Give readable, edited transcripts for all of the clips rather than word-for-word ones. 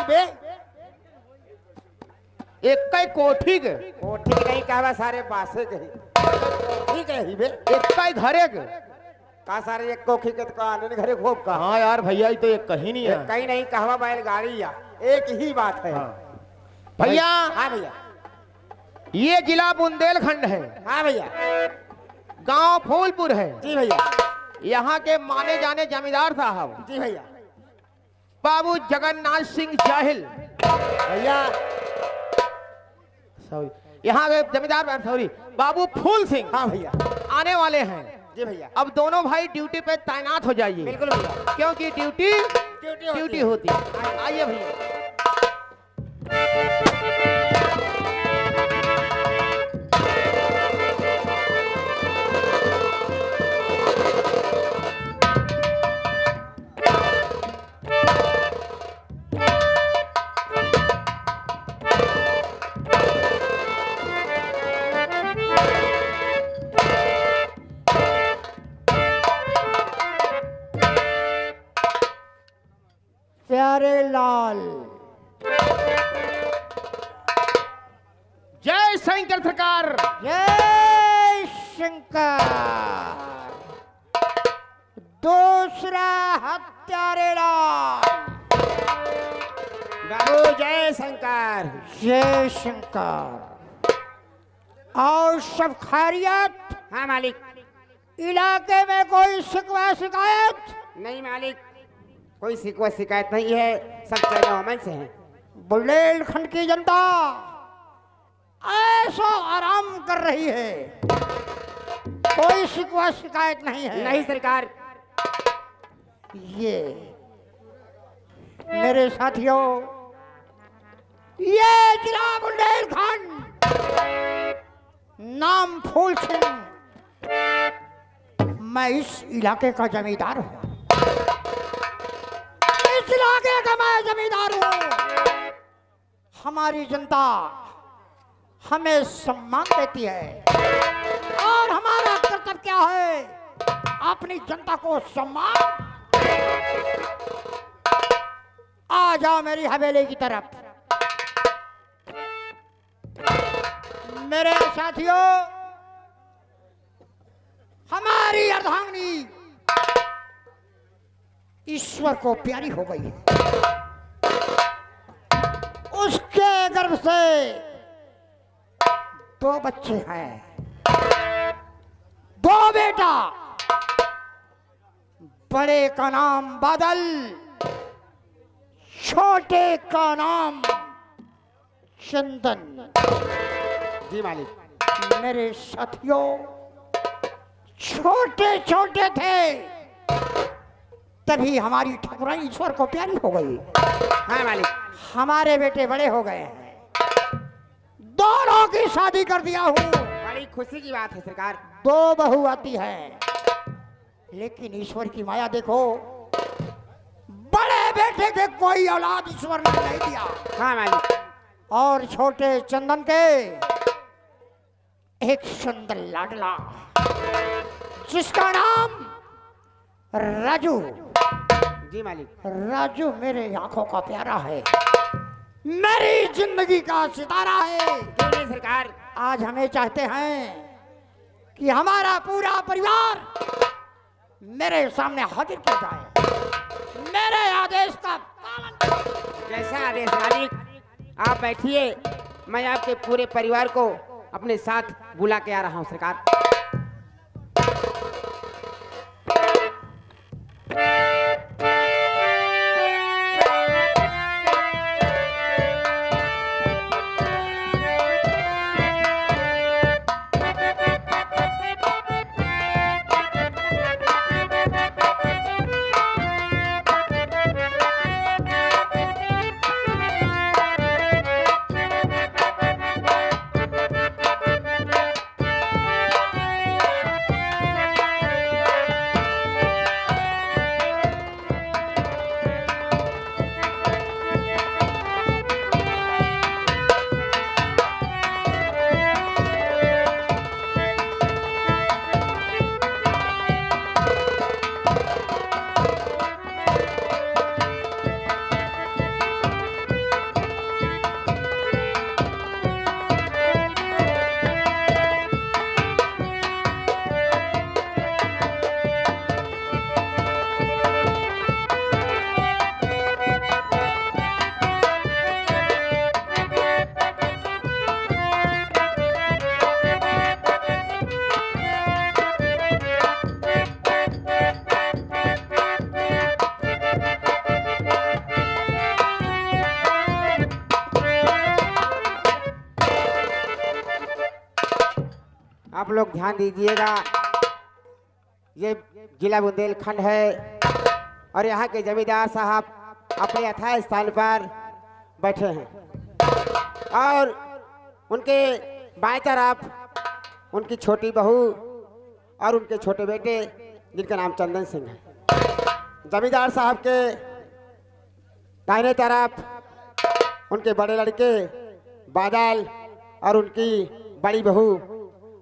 बे एक कई कोठी के कोठी के नहीं कहवा सारे बासे के कोठी के ही बे एक कई घरे के। का सारे एक कोठी के तो आने घरे खूब का हाँ यार भैया, ये तो एक कहीं नहीं है। कहीं नहीं कहवा बैलगाड़ी या एक ही बात है। हाँ। भैया हाँ भैया, ये जिला बुंदेलखंड है, हाँ भैया, गांव फूलपुर है। जी भैया, यहाँ के माने जाने जमींदार साहब जी भैया, बाबू जगन्नाथ सिंह जाहिल भैया सॉरी, यहाँ के जमींदार सॉरी बाबू फूल सिंह हाँ भैया, आने वाले हैं। जी भैया, अब दोनों भाई ड्यूटी पे तैनात हो जाइए, बिल्कुल भैया, क्योंकि ड्यूटी ड्यूटी होती है। आइए भैया। प्यारे लाल, जय शंकर सरकार, जय शंकर। दूसरा हत्यारे लाल, बाबू जय शंकर, जय शंकर। और सब खैरियत? हाँ मालिक। इलाके में कोई शिकवा शिकायत? नहीं मालिक, कोई शिकवा शिकायत नहीं है, सब चैन अमन से हैं। बुंदेलखंड की जनता ऐसा आराम कर रही है, कोई शिकवा शिकायत नहीं है। नहीं सरकार। ये मेरे साथियों, ये जिला बुंदेलखंड, नाम फूल सिंह, मैं इस इलाके का जमींदार हूँ। इस इलाके का मैं जमींदार हूँ। हमारी जनता हमें सम्मान देती है और हमारा कर्तव्य क्या है, अपनी जनता को सम्मान। आ जाओ मेरी हवेली की तरफ। मेरे साथियों, हमारी अर्धांगिनी ईश्वर को प्यारी हो गई है। उसके गर्भ से 2 बच्चे हैं, 2 बेटा। बड़े का नाम बादल, छोटे का नाम चंदन। जी मालिक। मेरे साथियों, छोटे छोटे थे तभी हमारी ठाकुरानी ईश्वर को प्यारी हो गई। हाँ मालिक। हमारे बेटे बड़े हो गए हैं, दोनों की शादी कर दिया हूँ। बड़ी खुशी की बात है सरकार। 2 बहू आती है, लेकिन ईश्वर की माया देखो, बड़े बेटे के कोई औलाद ईश्वर ने नहीं दिया। हाँ मालिक। और छोटे चंदन के एक सुंदर लाडला, जिसका नाम राजू। जी मालिक। राजू मेरे आंखों का प्यारा है, मेरी जिंदगी का सितारा है। क्यों नहीं सरकार। आज हमें चाहते हैं कि हमारा पूरा परिवार मेरे सामने हाजिर किया जाए, मेरे आदेश का पालन करें। जैसा आदेश मालिक। आप बैठिए, मैं आपके पूरे परिवार को अपने साथ बुला के आ रहा हूँ सरकार। आप लोग ध्यान दीजिएगा, ये जिला बुंदेलखंड है और यहाँ के जमींदार साहब अपने अथाह स्थान पर बैठे हैं और उनके बाएं तरफ उनकी छोटी बहू और उनके छोटे बेटे जिनका नाम चंदन सिंह है। जमींदार साहब के दाहिने तरफ उनके बड़े लड़के बादल और उनकी बड़ी बहू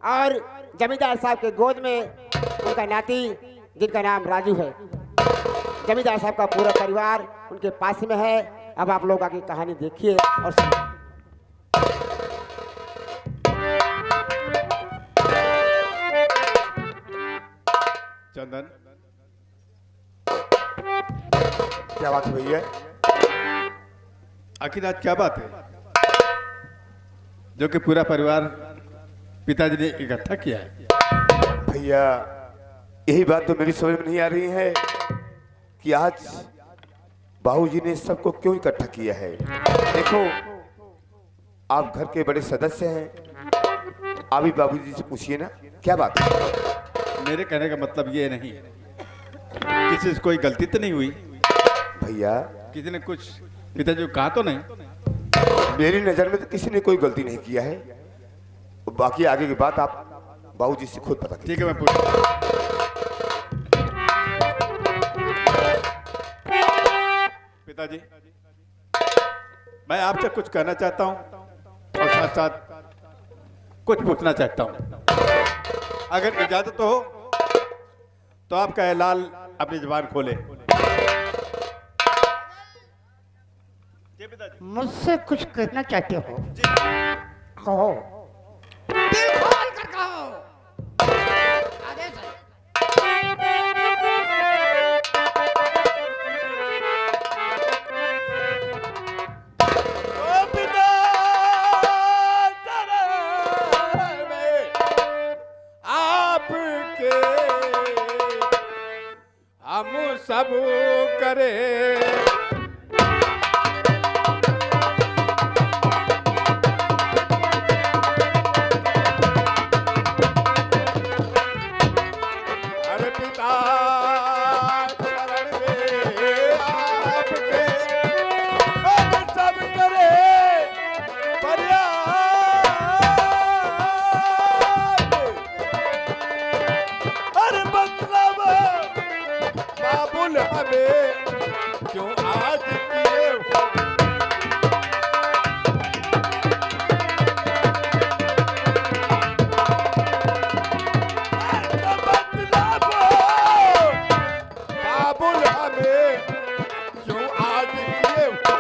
और जमींदार साहब के गोद में उनका नाती जिनका नाम राजू है। जमींदार साहब का पूरा परिवार उनके पास में है। अब आप लोग आगे कहानी देखिए और सुनिए। चंदन, क्या बात है भैया? आखिर आज क्या बात है जो कि पूरा परिवार पिताजी ने इकट्ठा किया है? भैया यही बात तो मेरी समझ में नहीं आ रही है कि आज बाबूजी ने सबको क्यों इकट्ठा किया है। देखो, आप घर के बड़े सदस्य हैं, आप ही बाबूजी से पूछिए ना क्या बात है। मेरे कहने का मतलब ये नहीं, किसी से कोई गलती तो नहीं हुई? भैया किसी ने कुछ पिताजी को कहा तो नहीं? मेरी नजर में तो किसी ने कोई गलती नहीं किया है। बाकी आगे की बात आप बाबूजी से खुद पता कीजिए। ठीक है, मैं पूछ। पिताजी, मैं आपसे कुछ कहना चाहता हूं और साथ साथ कुछ पूछना चाहता हूं। अगर इजाजत हो तो आपका लाल अपनी जुबान खोले। मुझसे कुछ कहना चाहते हो? कहो, दिल खोल कर कहो। आदेश है। हम सब करे अरे पिता शरण में आपके हम सब करे फरियाद। अरे मतलब बाबुल हमें क्यों आज किए हो? मतलब बाबुल हमें क्यों आज किए हो?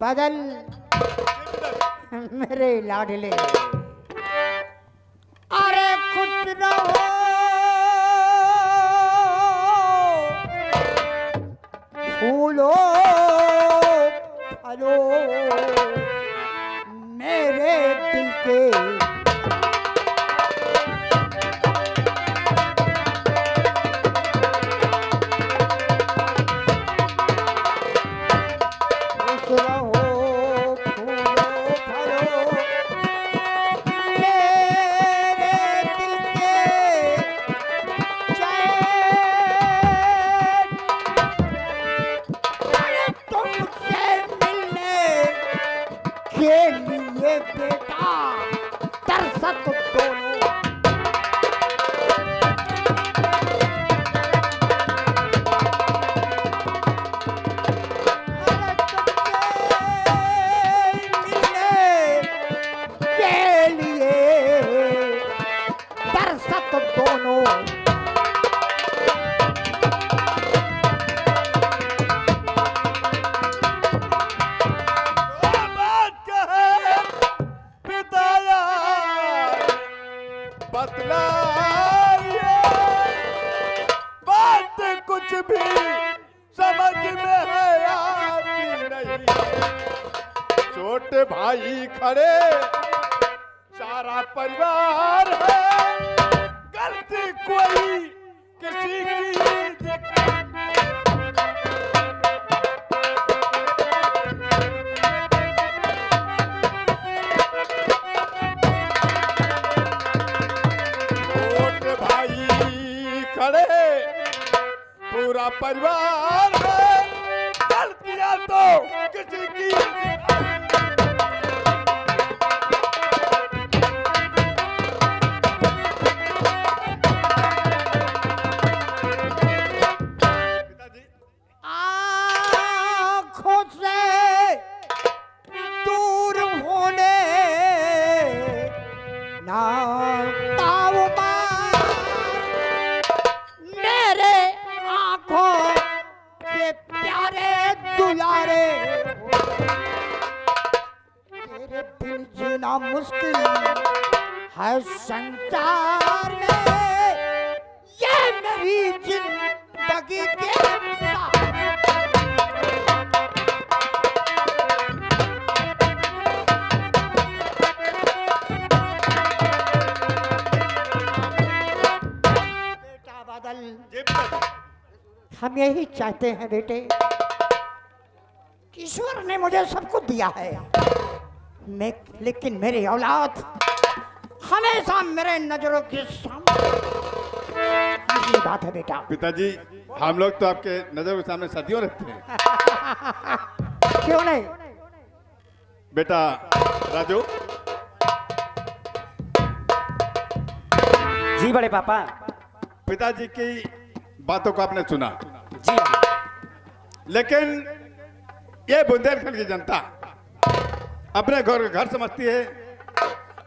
बादल मेरे लाडले, अरे कुछ न हो फूलो फलो मेरे दिल के, खुश रहो बेटा तरसत दोनों। के लिए तरसत दोनों। बतलाइए बात कुछ भी समझ में आती नहीं। छोटे भाई खड़े सारा परिवार है, गलती कोई किसी की खड़े पूरा परिवार है, गलतियां तो किसी की पिताजी आँखों से दूर होने ना ताऊ मार, मेरे आँखों के प्यारे दुलारे, तेरे बिन जीना मुश्किल है संसार में, ये मेरी जिंदगी के बेटा बादल, जी पिताजी। हम यही चाहते हैं बेटे, ईश्वर ने मुझे सब कुछ दिया है, मैं लेकिन मेरी औलाद हमेशा मेरे नजरों के सामने, यही बात है बेटा। पिताजी हम लोग तो आपके नजर के सामने सदियों रहते हैं। क्यों नहीं? बेटा राजू, जी बड़े पापा। पिताजी की बातों को आपने सुना, जी हाँ। लेकिन ये बुंदेलखंड की जनता अपने घर को घर समझती है,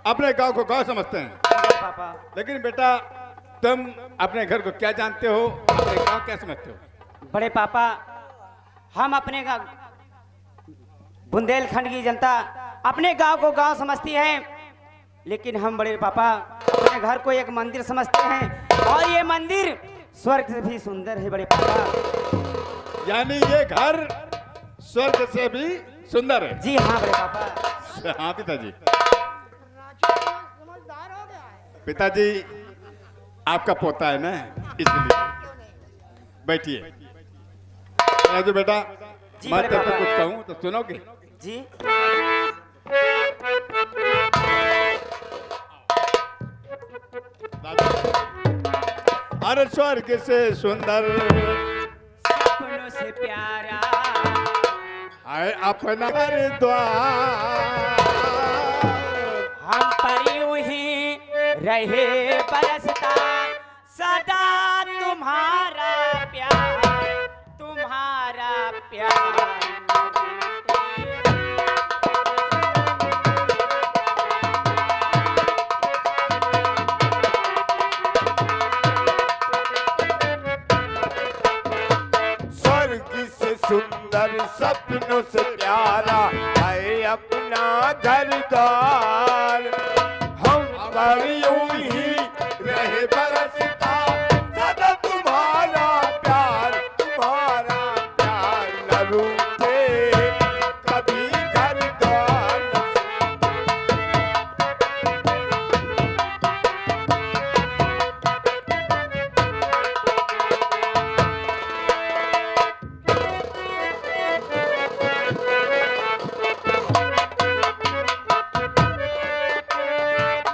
अपने गांव को गांव समझते हैं। बड़े पापा। लेकिन बेटा तुम अपने घर को क्या जानते हो, अपने गांव क्या समझते हो? बड़े पापा, हम अपने बुंदेलखंड की जनता अपने गांव को गांव समझती है, लेकिन हम बड़े पापा अपने घर को एक मंदिर समझते हैं, और ये मंदिर स्वर्ग से भी सुंदर है बड़े पापा। यानी ये घर स्वर्ग से भी सुंदर है। जी हाँ बड़े पापा। हाँ पिताजी। समझदार हो गया है। पिताजी आपका पोता है ना, इसलिए बैठिए। राजू बेटा, जी मैं बड़े तेरे को पापा। कुछ कहूँ तो सुनोगे? जी। अरे स्वर्ग से सुंदर सपनों से प्यारा है अपना घर द्वार, हम पर यूं ही रहे बरसता सदा तुम्हारा प्यार, तुम्हारा प्यार। स्वर्ग से सुंदर सपनों से प्यारा है अपना घर द्वार, हम पर यूं ही रहे बरसता सदा तुम्हारा प्यार, तुम्हारा प्यार न रूठे कभी घर द्वार।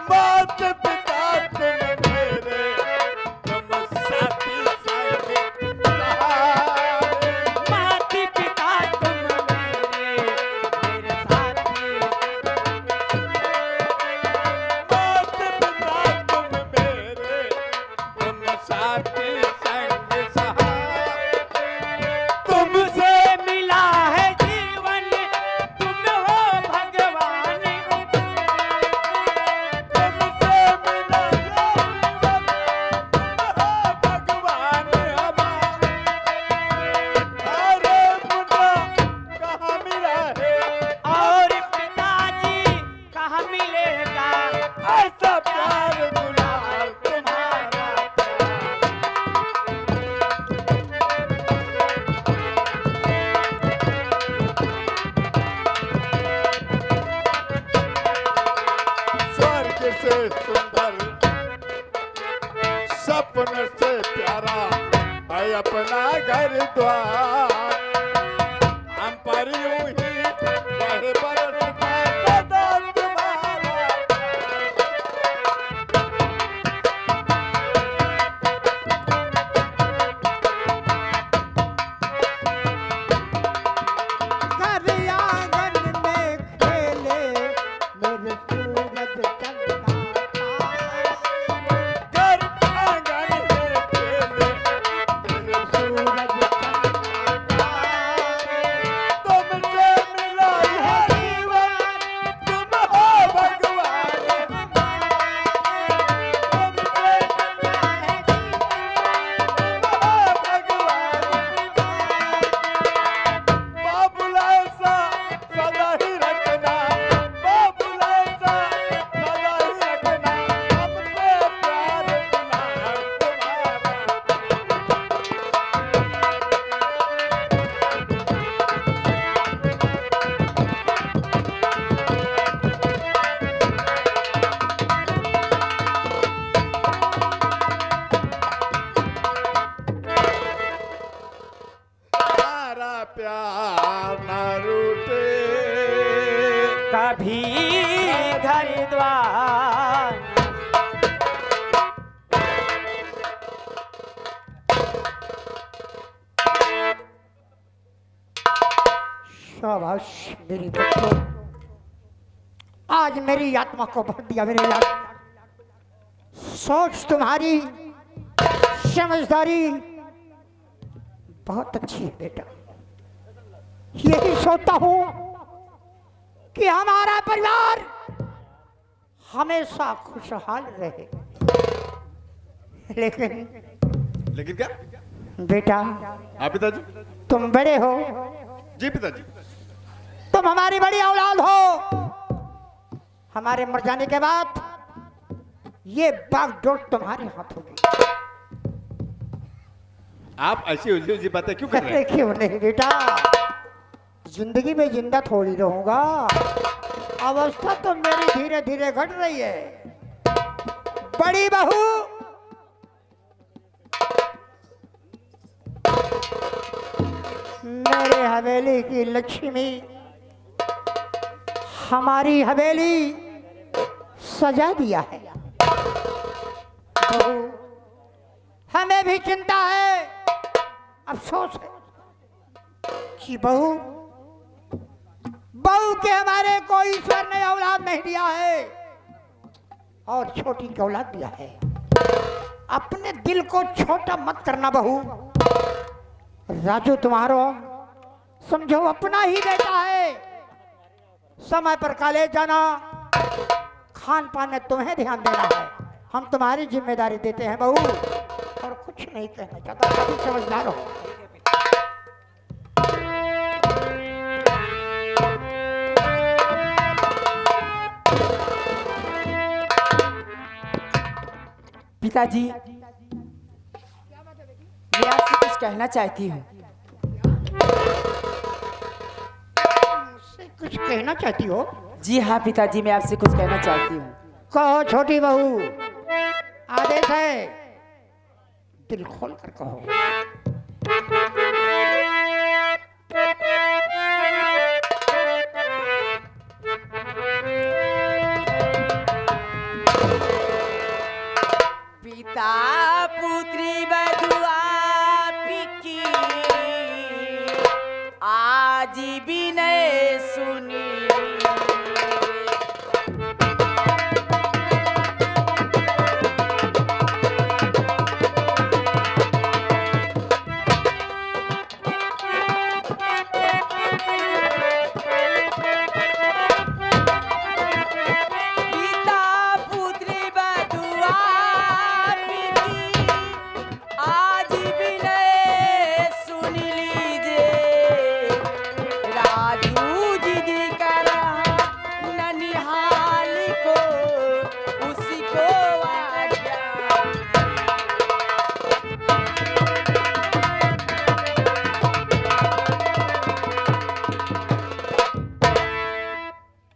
मात पिता तुम मेरे, तुम साथी संगी सहारे। माता पिता तुम मेरे साथी। मात पिता तुम मेरे, तुम साथी संग सहारे। तुमसे मिला है जीवन, तुम हो भगवान। तुमसे मिला जीवन, तुम हो भगवान हमारे। अरे मुन्ना कहाँ मिला है और पिताजी कहाँ मिलेगा ऐसा प्यार दुलार तुम्हारा? स्वर्ग से सुंदर सपन से प्यारा है अपना घर द्वार, हम पर यूं ही रहे बरसता सदा तुम्हारा। शाबाश मेरी बच्चों, आज मेरी आत्मा को भर दिया मेरे यार। सोच तुम्हारी, समझदारी बहुत अच्छी है बेटा। यही सोचता हूं कि हमारा परिवार हमेशा खुशहाल रहे। लेकिन क्या बेटा, हाँ पिताजी। तुम बड़े हो, जी पिताजी। तुम हमारी बड़ी औलाद हो। हमारे मर जाने के बाद ये बागडोर तुम्हारे हाथ होगी। आप ऐसी उलझी उलझी बातें क्यों कर रहे हैं? क्यों नहीं बेटा, जिंदगी में जिंदा थोड़ी रहूंगा। अवस्था तो मेरी धीरे धीरे घट रही है। बड़ी बहू मेरे हवेली की लक्ष्मी हमारी हवेली सजा दिया है। बहू, हमें भी चिंता है, अफसोस है कि बहू के हमारे कोई ईश्वर ने औलाद नहीं दिया है और छोटी की औलाद दिया है। अपने दिल को छोटा मत करना बहू। राजू तुम्हारो समझो अपना ही बेटा है। समय पर कॉलेज जाना, खान पान में तुम्हें ध्यान देना है। हम तुम्हारी जिम्मेदारी देते हैं बहू, और कुछ नहीं कहना चाहता। काफी समझदार हो। पिताजी, मैं आपसे कुछ कहना चाहती हूँ। मुझसे कुछ कहना चाहती हो? जी हाँ पिताजी, मैं आपसे कुछ कहना चाहती हूँ। कहो छोटी बहू, आदेश है, दिल खोल कर कहो। पिता पुत्री बधुआ पिकी आज भी नहीं सुनी।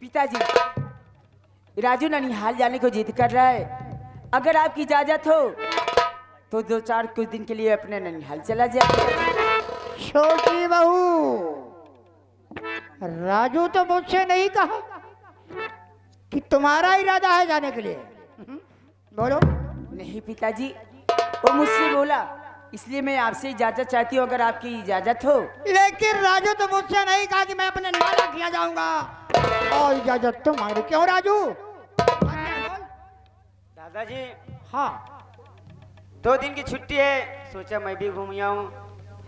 पिताजी, राजू ननिहाल जाने को जिद कर रहा है। अगर आपकी इजाजत हो तो 2-4 कुछ दिन के लिए अपने ननिहाल चला जाए। छोटी बहू, राजू तो मुझसे नहीं कहा कि तुम्हारा इरादा है जाने के लिए। बोलो। नहीं पिताजी, वो मुझसे बोला, इसलिए मैं आपसे इजाजत चाहती हूँ, अगर आपकी इजाजत हो। लेकिन राजू तो मुझसे नहीं कहा कि मैं अपने नाना किया जाऊंगा, और इजाजत तो मांग। क्यों राजू? दादाजी, हाँ, 2 दिन की छुट्टी है, सोचा मैं भी घूम आऊं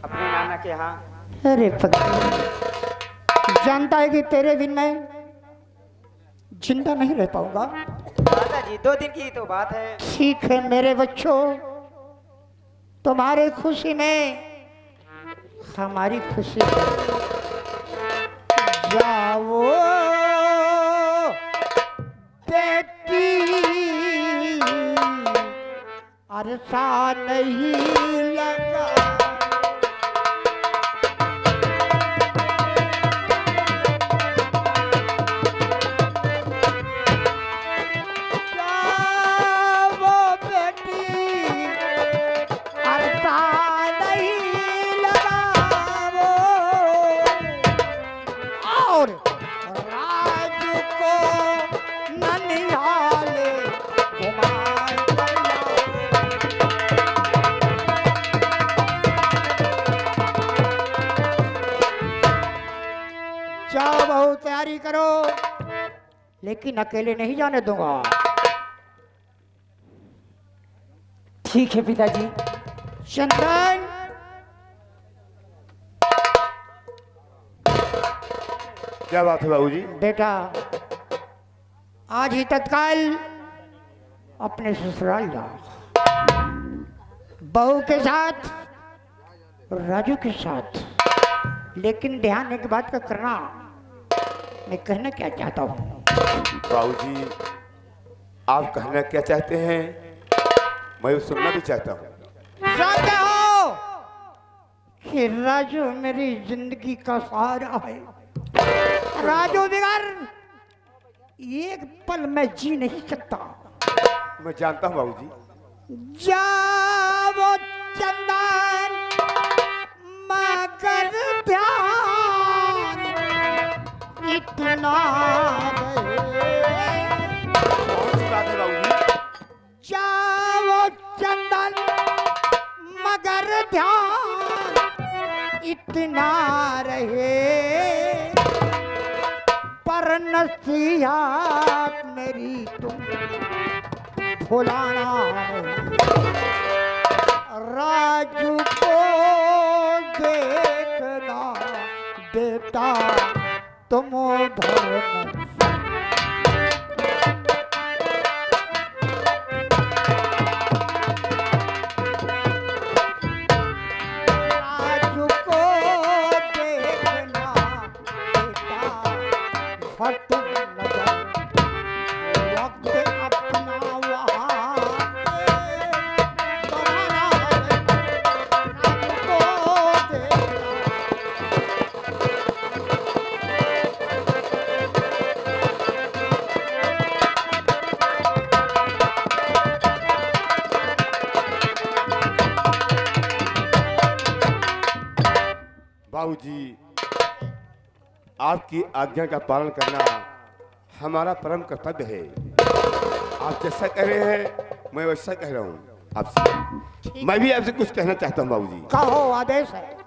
अपने नाना के यहाँ। अरे जानता है कि तेरे बिन मैं जिंदा नहीं रह पाऊंगा। दादाजी, 2 दिन की तो बात है। ठीक है मेरे बच्चों, तुम्हारी खुशी में हमारी खुशी है। जाओ बेटी, अरसा नहीं लगा। तैयारी करो, लेकिन अकेले नहीं जाने दूंगा। ठीक है पिताजी। चंदन, क्या बात है बाबूजी? बेटा आज ही तत्काल अपने ससुराल जाओ, बहू के साथ, राजू के साथ। लेकिन ध्यान एक बात का करना, मैं कहना क्या चाहता हूँ। बाबूजी आप कहना क्या चाहते हैं मैं सुनना भी चाहता हूँ। जानते हो कि राजू मेरी जिंदगी का सहारा है। राजू बगैर एक पल मैं जी नहीं सकता। मैं जानता हूँ बाबूजी। जाओ चंदन मगर ध्यान इतना कौन सी बात है बाबूजी? जाओ चंदन मगर ध्यान इतना रहे, पर नसीहत मेरी तुम भुलाना नहीं। राजू को देखना बेटा तुम उधर राजू को देखना बेटा फट नजर वक्त अपना वहाँ गंवाना है। राजू को देखना बाबूजी आपकी आज्ञा का पालन करना हमारा परम कर्तव्य है। आप जैसा कह रहे हैं मैं वैसा कह रहा हूँ आपसे। मैं भी आपसे कुछ कहना चाहता हूँ बाबूजी। कहो, आदेश है।